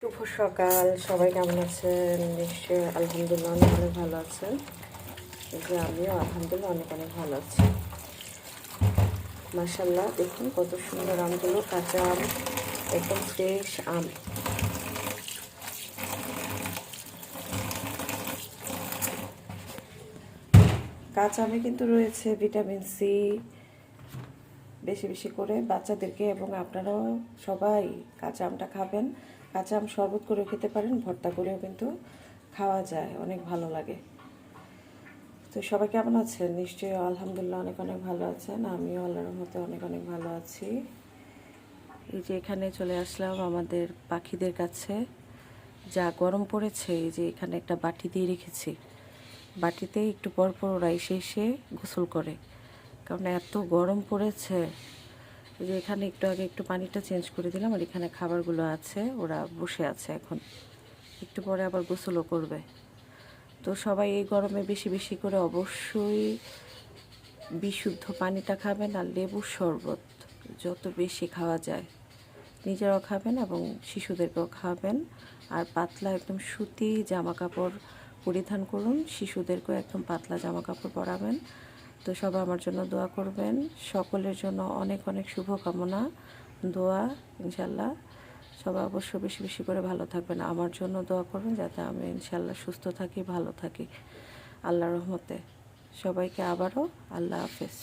শুভ সকাল, সবাই কেমন আছেন? নিশ্চয়ই আলহামদুলিল্লাহ অনেক অনেক ভালো আছেন। এই যে আমিও আলহামদুলিল্লাহ অনেক অনেক ভালো আছি। মাশাআল্লাহ, দেখুন কত সুন্দর আমগুলো, কাঁচা আম, একদম ফ্রেশ আম। কাঁচা আমে কিন্তু রয়েছে ভিটামিন সি, বেশি বেশি করে বাচ্চাদেরকে এবং আপনারাও সবাই কাঁচা আমটা খাবেন। কাঁচা আম শরবত করেও খেতে পারেন, ভর্তা করেও কিন্তু খাওয়া যায়, অনেক ভালো লাগে। তো সবাই কেমন আছেন? নিশ্চয়ই আলহামদুলিল্লাহ অনেক অনেক ভালো আছেন। আমিও আল্লাহর রহমতে অনেক অনেক ভালো আছি। এই যে এখানে চলে আসলাম আমাদের পাখিদের কাছে। যা গরম পড়েছে, এই যে এখানে একটা বাটি দিয়ে রেখেছি, বাটিতে একটু পর পর ওরা এসে এসে গোসল করে, কারণ এত গরম পড়েছে। এই যে এখানে একটু আগে একটু পানিটা চেঞ্জ করে দিলাম, আর এখানে খাবারগুলো আছে, ওরা বসে আছে এখন, একটু পরে আবার গোসলও করবে। তো সবাই এই গরমে বেশি বেশি করে অবশ্যই বিশুদ্ধ পানিটা খাবেন, আর লেবুর শরবত যত বেশি খাওয়া যায় নিজেরাও খাবেন এবং শিশুদেরকেও খাবেন। আর পাতলা একদম সুতি জামা কাপড় পরিধান করুন, শিশুদেরকেও একদম পাতলা জামা কাপড় পরাবেন। তো সবাই আমার জন্য দোয়া করবেন, সকলের জন্য অনেক অনেক শুভকামনা, দোয়া ইনশাল্লাহ। সবাই অবশ্য বেশি বেশি করে ভালো থাকবেন, আমার জন্য দোয়া করবেন যাতে আমি ইনশাল্লাহ সুস্থ থাকি, ভালো থাকি আল্লাহর রহমতে। সবাইকে আবারও আল্লাহ হাফেজ।